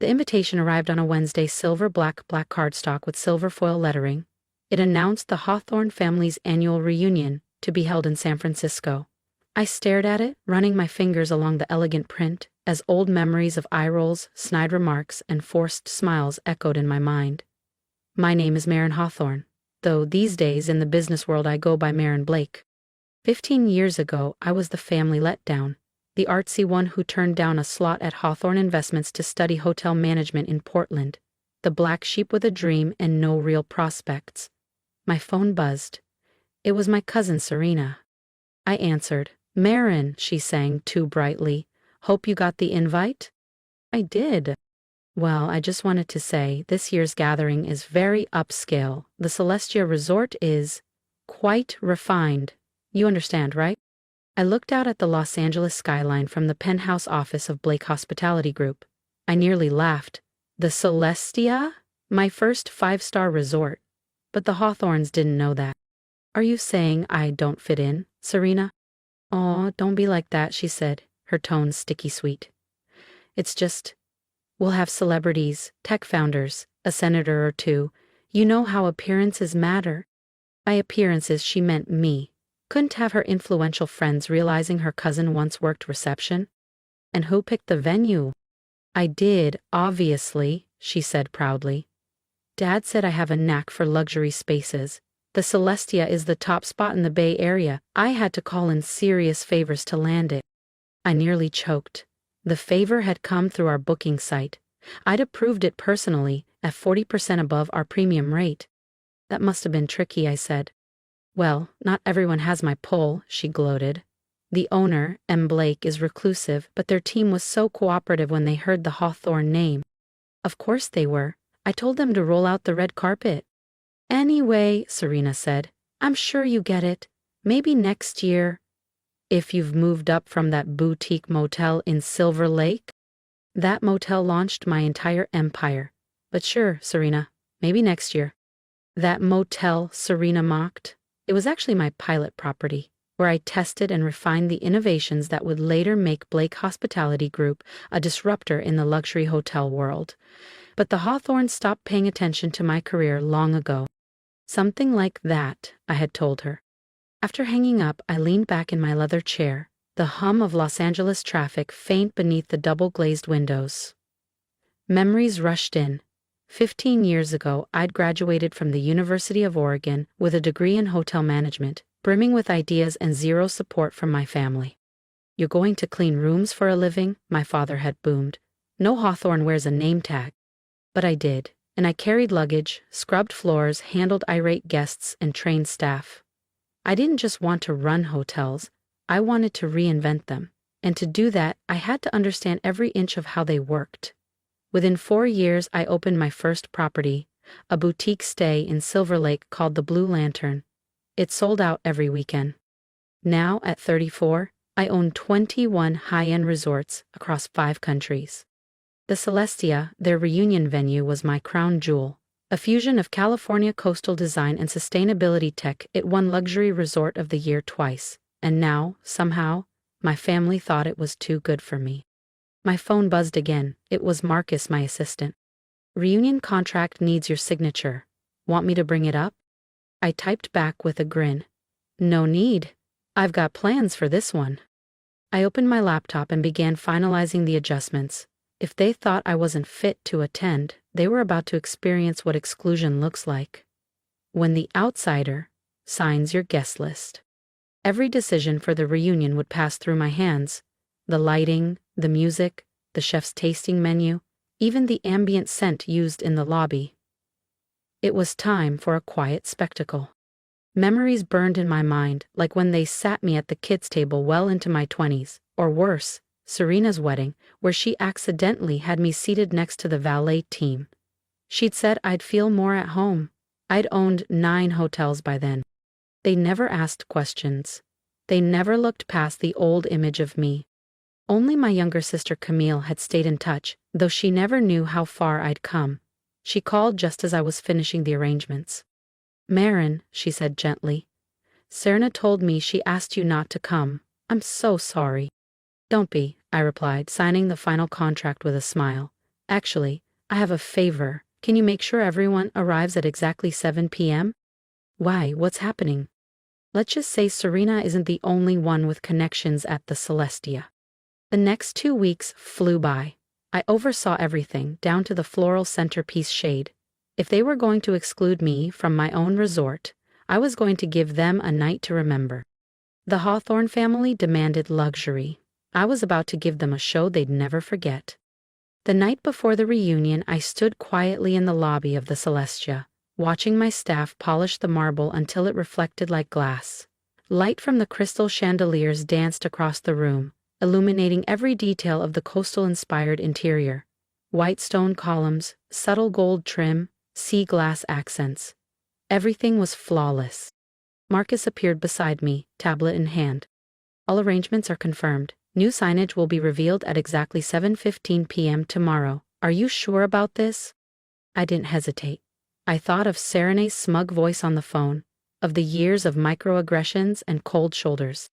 The invitation arrived on a Wednesday, black cardstock with silver foil lettering. It announced the Hawthorne family's annual reunion, to be held in San Francisco. I stared at it, running my fingers along the elegant print, as old memories of eye rolls, snide remarks, and forced smiles echoed in my mind. My name is Maren Hawthorne, though these days in the business world I go by Maren Blake. 15 years ago, I was the family letdown, the artsy one who turned down a slot at Hawthorne Investments to study hotel management in Portland, the black sheep with a dream and no real prospects. My phone buzzed. It was my cousin Serena. I answered. "Maren," she sang too brightly. "Hope you got the invite?" I did. "Well, I just wanted to say, this year's gathering is very upscale. The Celestia Resort is quite refined. You understand, right?" I looked out at the Los Angeles skyline from the penthouse office of Blake Hospitality Group. I nearly laughed. The Celestia? My first 5-star resort. But the Hawthorns didn't know that. "Are you saying I don't fit in, Serena?" "Aw, don't be like that," she said, her tone sticky sweet. "It's just, we'll have celebrities, tech founders, a senator or two. You know how appearances matter." By appearances, she meant me. Couldn't have her influential friends realizing her cousin once worked reception? "And who picked the venue?" "I did, obviously," she said proudly. "Dad said I have a knack for luxury spaces. The Celestia is the top spot in the Bay Area. I had to call in serious favors to land it." I nearly choked. The favor had come through our booking site. I'd approved it personally, at 40% above our premium rate. "That must have been tricky," I said. "Well, not everyone has my pull," she gloated. "The owner, M. Blake, is reclusive, but their team was so cooperative when they heard the Hawthorne name." "Of course they were. I told them to roll out the red carpet." "Anyway," Serena said, "I'm sure you get it. Maybe next year. If you've moved up from that boutique motel in Silver Lake." That motel launched my entire empire. "But sure, Serena, maybe next year." "That motel," Serena mocked. "It was actually my pilot property, where I tested and refined the innovations that would later make Blake Hospitality Group a disruptor in the luxury hotel world. But the Hawthorns stopped paying attention to my career long ago." "Something like that," I had told her. After hanging up, I leaned back in my leather chair, the hum of Los Angeles traffic faint beneath the double-glazed windows. Memories rushed in. 15 years ago, I'd graduated from the University of Oregon with a degree in hotel management, brimming with ideas and zero support from my family. "You're going to clean rooms for a living?" my father had boomed. "No Hawthorne wears a name tag." But I did, and I carried luggage, scrubbed floors, handled irate guests, and trained staff. I didn't just want to run hotels, I wanted to reinvent them, and to do that, I had to understand every inch of how they worked. Within 4 years, I opened my first property, a boutique stay in Silver Lake called the Blue Lantern. It sold out every weekend. Now, at 34, I own 21 high-end resorts across 5 countries. The Celestia, their reunion venue, was my crown jewel. A fusion of California coastal design and sustainability tech, it won Luxury Resort of the Year twice. And now, somehow, my family thought it was too good for me. My phone buzzed again. It was Marcus, my assistant. "Reunion contract needs your signature. Want me to bring it up?" I typed back with a grin. "No need. I've got plans for this one." I opened my laptop and began finalizing the adjustments. If they thought I wasn't fit to attend, they were about to experience what exclusion looks like. When the outsider signs your guest list. Every decision for the reunion would pass through my hands. The lighting, the music, the chef's tasting menu, even the ambient scent used in the lobby. It was time for a quiet spectacle. Memories burned in my mind, like when they sat me at the kids' table well into my 20s, or worse, Serena's wedding, where she accidentally had me seated next to the valet team. She'd said I'd feel more at home. I'd owned 9 hotels by then. They never asked questions. They never looked past the old image of me. Only my younger sister Camille had stayed in touch, though she never knew how far I'd come. She called just as I was finishing the arrangements. "Maren," she said gently, "Serena told me she asked you not to come. I'm so sorry." "Don't be," I replied, signing the final contract with a smile. Actually, I have a favor. Can you make sure everyone arrives at exactly 7 p.m.? Why, what's happening? Let's just say Serena isn't the only one with connections at the Celestia. The next 2 weeks flew by. I oversaw everything, down to the floral centerpiece shade. If they were going to exclude me from my own resort, I was going to give them a night to remember. The Hawthorne family demanded luxury. I was about to give them a show they'd never forget. The night before the reunion, I stood quietly in the lobby of the Celestia, watching my staff polish the marble until it reflected like glass. Light from the crystal chandeliers danced across the room, illuminating every detail of the coastal-inspired interior. White stone columns, subtle gold trim, sea glass accents. Everything was flawless. Marcus appeared beside me, tablet in hand. All arrangements are confirmed. New signage will be revealed at exactly 7:15 p.m. tomorrow. Are you sure about this? I didn't hesitate. I thought of Serene's smug voice on the phone, of the years of microaggressions and cold shoulders.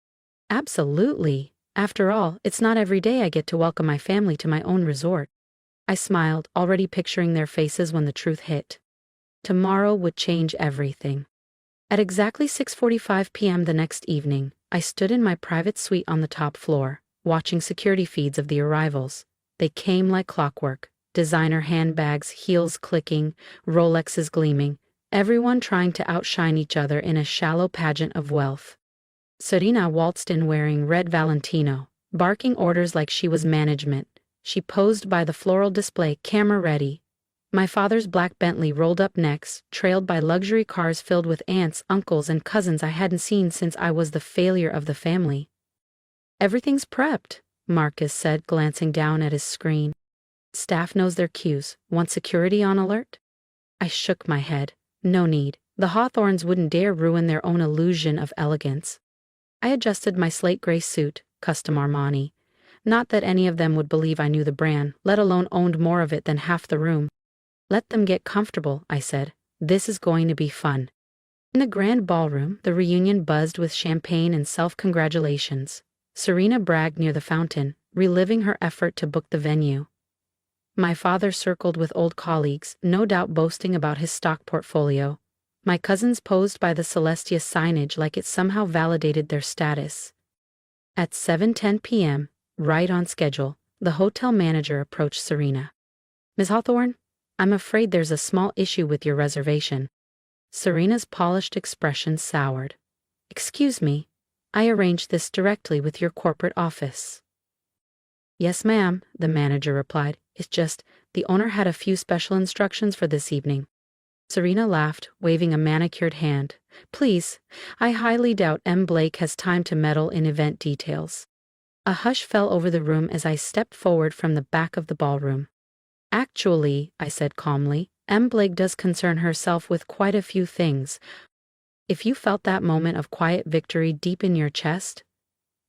Absolutely. After all, it's not every day I get to welcome my family to my own resort. I smiled, already picturing their faces when the truth hit. Tomorrow would change everything. At exactly 6:45 p.m. the next evening, I stood in my private suite on the top floor, watching security feeds of the arrivals. They came like clockwork, designer handbags, heels clicking, Rolexes gleaming, everyone trying to outshine each other in a shallow pageant of wealth. Serena waltzed in wearing red Valentino, barking orders like she was management. She posed by the floral display, camera ready. My father's black Bentley rolled up next, trailed by luxury cars filled with aunts, uncles, and cousins I hadn't seen since I was the failure of the family. Everything's prepped, Marcus said, glancing down at his screen. Staff knows their cues. Want security on alert? I shook my head. No need. The Hawthorns wouldn't dare ruin their own illusion of elegance. I adjusted my slate gray suit, custom Armani. Not that any of them would believe I knew the brand, let alone owned more of it than half the room. Let them get comfortable, I said. This is going to be fun. In the grand ballroom, the reunion buzzed with champagne and self-congratulations. Serena bragged near the fountain, reliving her effort to book the venue. My father circled with old colleagues, no doubt boasting about his stock portfolio. My cousins posed by the Celestia signage like it somehow validated their status. At 7:10 p.m., right on schedule, the hotel manager approached Serena. Ms. Hawthorne, I'm afraid there's a small issue with your reservation. Serena's polished expression soured. Excuse me, I arranged this directly with your corporate office. Yes, ma'am, the manager replied. It's just, the owner had a few special instructions for this evening. Serena laughed, waving a manicured hand. Please, I highly doubt M. Blake has time to meddle in event details. A hush fell over the room as I stepped forward from the back of the ballroom. Actually, I said calmly, M. Blake does concern herself with quite a few things. If you felt that moment of quiet victory deep in your chest,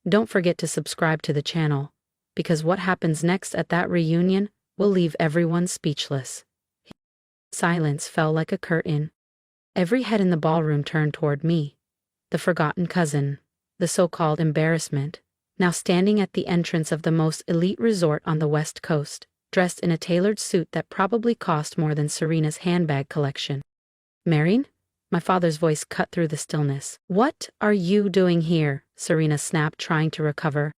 don't forget to subscribe to the channel, because what happens next at that reunion will leave everyone speechless. Silence fell like a curtain. Every head in the ballroom turned toward me. The forgotten cousin, the so-called embarrassment, now standing at the entrance of the most elite resort on the West Coast, dressed in a tailored suit that probably cost more than Serena's handbag collection. Marion? My father's voice cut through the stillness. What are you doing here? Serena snapped, trying to recover.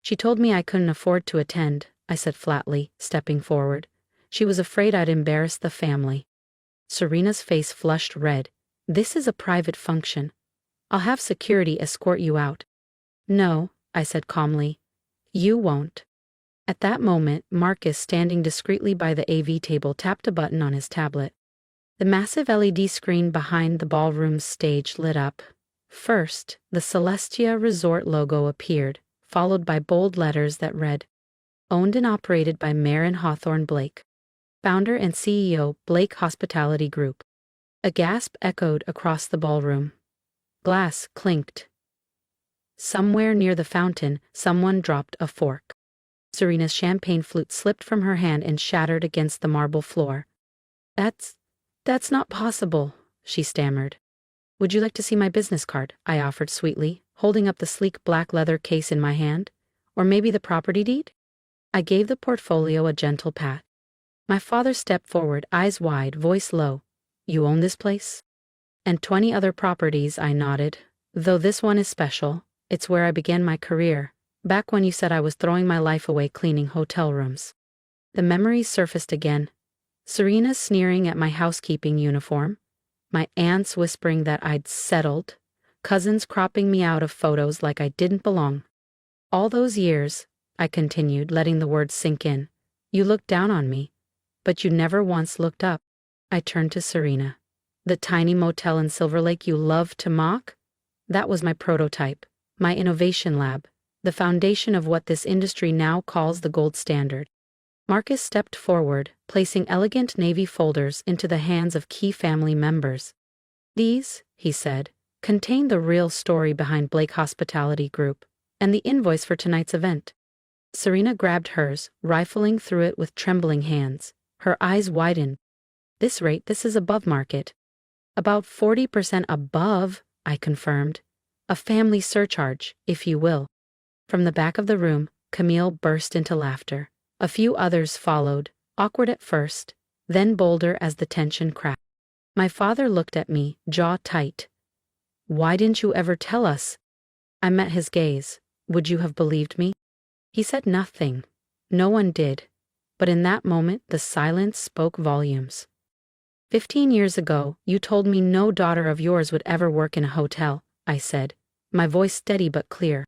She told me I couldn't afford to attend, I said flatly, stepping forward. She was afraid I'd embarrass the family. Serena's face flushed red. This is a private function. I'll have security escort you out. No, I said calmly. You won't. At that moment, Marcus, standing discreetly by the AV table, tapped a button on his tablet. The massive LED screen behind the ballroom's stage lit up. First, the Celestia Resort logo appeared, followed by bold letters that read, Owned and operated by Marion Hawthorne Blake. Founder and CEO, Blake Hospitality Group. A gasp echoed across the ballroom. Glass clinked. Somewhere near the fountain, someone dropped a fork. Serena's champagne flute slipped from her hand and shattered against the marble floor. That's not possible, she stammered. Would you like to see my business card? I offered sweetly, holding up the sleek black leather case in my hand. Or maybe the property deed? I gave the portfolio a gentle pat. My father stepped forward, eyes wide, voice low. You own this place? And 20 other properties, I nodded. Though this one is special, it's where I began my career, back when you said I was throwing my life away cleaning hotel rooms. The memories surfaced again. Serena sneering at my housekeeping uniform, my aunts whispering that I'd settled, cousins cropping me out of photos like I didn't belong. All those years, I continued, letting the words sink in, you looked down on me, but you never once looked up. I turned to Serena. The tiny motel in Silver Lake you loved to mock? That was my prototype, my innovation lab, the foundation of what this industry now calls the gold standard. Marcus stepped forward, placing elegant navy folders into the hands of key family members. These, he said, contain the real story behind Blake Hospitality Group and the invoice for tonight's event. Serena grabbed hers, rifling through it with trembling hands. Her eyes widened. This is above market. About 40% above, I confirmed. A family surcharge, if you will. From the back of the room, Camille burst into laughter. A few others followed, awkward at first, then bolder as the tension cracked. My father looked at me, jaw tight. Why didn't you ever tell us? I met his gaze. Would you have believed me? He said nothing. No one did. But in that moment, the silence spoke volumes. 15 years ago, you told me no daughter of yours would ever work in a hotel, I said, my voice steady but clear.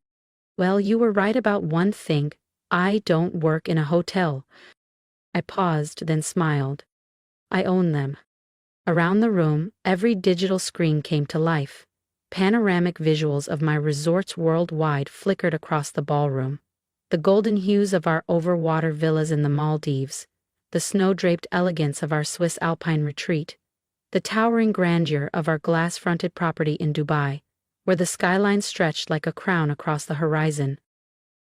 Well, you were right about one thing. I don't work in a hotel. I paused, then smiled. I own them. Around the room, every digital screen came to life. Panoramic visuals of my resorts worldwide flickered across the ballroom. The golden hues of our overwater villas in the Maldives, the snow-draped elegance of our Swiss alpine retreat, the towering grandeur of our glass-fronted property in Dubai, where the skyline stretched like a crown across the horizon.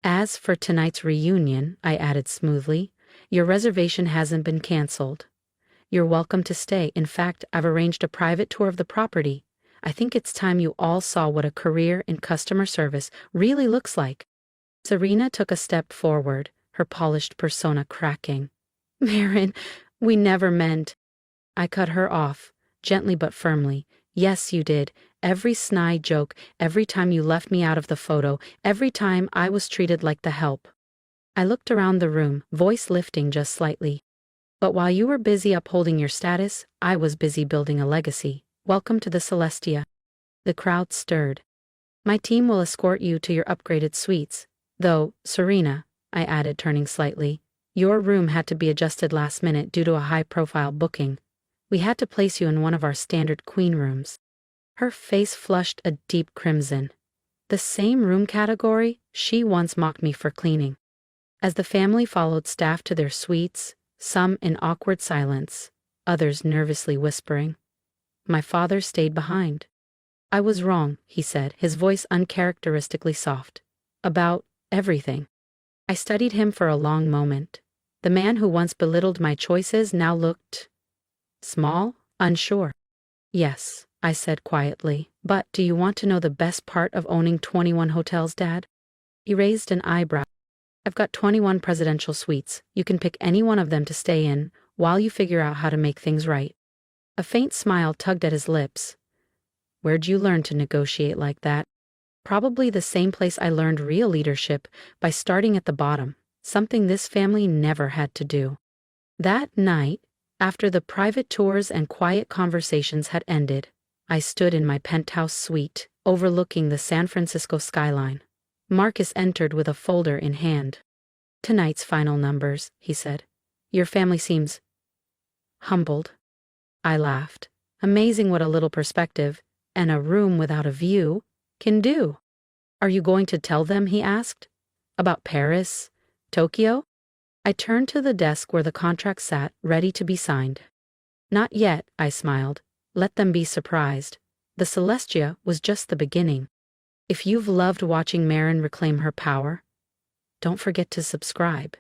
As for tonight's reunion, I added smoothly, your reservation hasn't been canceled. You're welcome to stay. In fact, I've arranged a private tour of the property. I think it's time you all saw what a career in customer service really looks like. Serena took a step forward, her polished persona cracking. Marin, we never meant. I cut her off, gently but firmly. Yes, you did. Every snide joke, every time you left me out of the photo, every time I was treated like the help. I looked around the room, voice lifting just slightly. But while you were busy upholding your status, I was busy building a legacy. Welcome to the Celestia. The crowd stirred. My team will escort you to your upgraded suites. Though, Serena, I added, turning slightly, your room had to be adjusted last minute due to a high-profile booking. We had to place you in one of our standard queen rooms. Her face flushed a deep crimson. The same room category she once mocked me for cleaning. As the family followed staff to their suites, some in awkward silence, others nervously whispering, my father stayed behind. I was wrong, he said, his voice uncharacteristically soft. About everything. I studied him for a long moment. The man who once belittled my choices now looked small, unsure. Yes, I said quietly, but do you want to know the best part of owning 21 hotels, Dad? He raised an eyebrow. I've got 21 presidential suites. You can pick any one of them to stay in while you figure out how to make things right. A faint smile tugged at his lips. Where'd you learn to negotiate like that? Probably the same place I learned real leadership, by starting at the bottom, something this family never had to do. That night, after the private tours and quiet conversations had ended, I stood in my penthouse suite, overlooking the San Francisco skyline. Marcus entered with a folder in hand. Tonight's final numbers, he said. Your family seems humbled. I laughed. Amazing what a little perspective, and a room without a view, can do. Are you going to tell them, he asked, about Paris, Tokyo? I turned to the desk where the contract sat, ready to be signed. Not yet, I smiled. Let them be surprised. The Celestia was just the beginning. If you've loved watching Marin reclaim her power, don't forget to subscribe,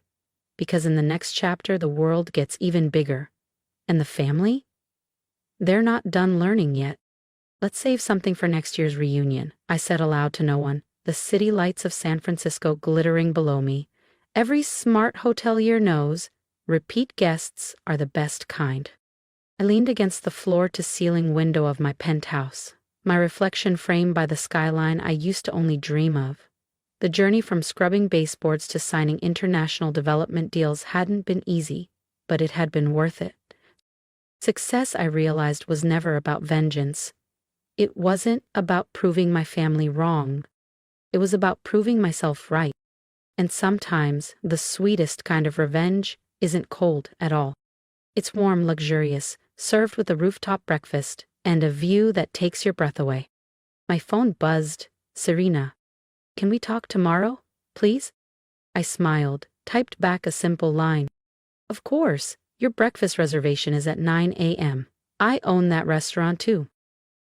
because in the next chapter the world gets even bigger. And the family? They're not done learning yet. Let's save something for next year's reunion, I said aloud to no one, the city lights of San Francisco glittering below me. Every smart hotelier knows Repeat guests are the best kind. I leaned against the floor-to-ceiling window of my penthouse, my reflection framed by the skyline I used to only dream of. The journey from scrubbing baseboards to signing international development deals hadn't been easy, but it had been worth it. Success, I realized, was never about vengeance. It wasn't about proving my family wrong. It was about proving myself right. And sometimes the sweetest kind of revenge isn't cold at all. It's warm, luxurious, served with a rooftop breakfast and a view that takes your breath away. My phone buzzed. Serena. Can we talk tomorrow, please? I smiled, typed back a simple line. Of course, your breakfast reservation is at 9 a.m. I own that restaurant too.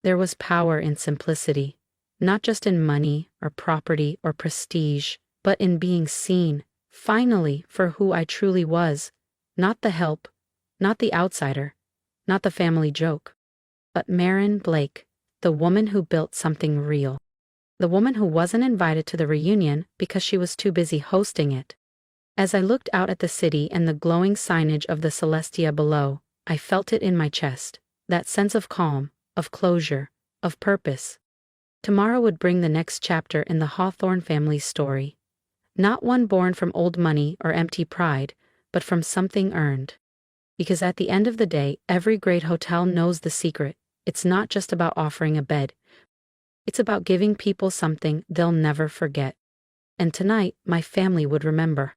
There was power in simplicity, not just in money or property or prestige, but in being seen, finally, for who I truly was. Not the help, not the outsider, not the family joke, but Marin Blake, the woman who built something real. The woman who wasn't invited to the reunion because she was too busy hosting it. As I looked out at the city and the glowing signage of the Celestia below, I felt it in my chest, that sense of calm, of closure, of purpose. Tomorrow would bring the next chapter in the Hawthorne family's story. Not one born from old money or empty pride, but from something earned. Because at the end of the day, every great hotel knows the secret. It's not just about offering a bed. It's about giving people something they'll never forget. And tonight, my family would remember.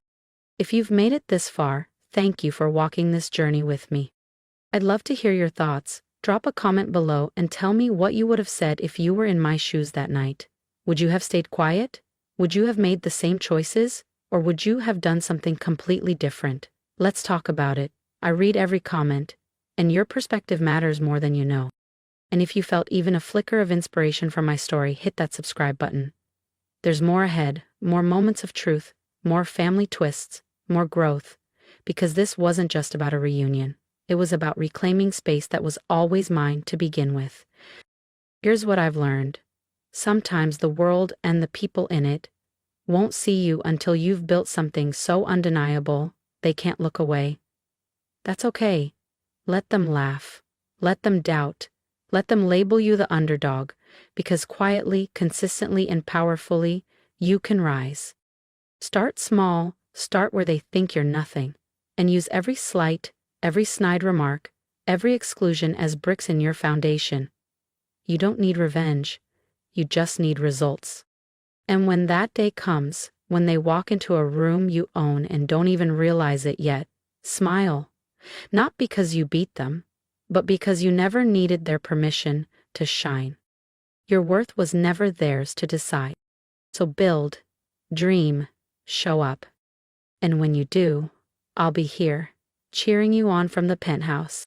If you've made it this far, thank you for walking this journey with me. I'd love to hear your thoughts. Drop a comment below and tell me what you would have said if you were in my shoes that night. Would you have stayed quiet? Would you have made the same choices? Or would you have done something completely different? Let's talk about it. I read every comment, and your perspective matters more than you know. And if you felt even a flicker of inspiration from my story, hit that subscribe button. There's more ahead, more moments of truth, more family twists, more growth, because this wasn't just about a reunion. It was about reclaiming space that was always mine to begin with. Here's what I've learned. Sometimes the world and the people in it won't see you until you've built something so undeniable they can't look away. That's okay. Let them laugh. Let them doubt. Let them label you the underdog, because quietly, consistently, and powerfully, you can rise. Start small, start where they think you're nothing, and use every slight, every snide remark, every exclusion as bricks in your foundation. You don't need revenge. You just need results. And when that day comes, when they walk into a room you own and don't even realize it yet, smile. Not because you beat them, but because you never needed their permission to shine. Your worth was never theirs to decide. So build, dream, show up. And when you do, I'll be here, cheering you on from the penthouse.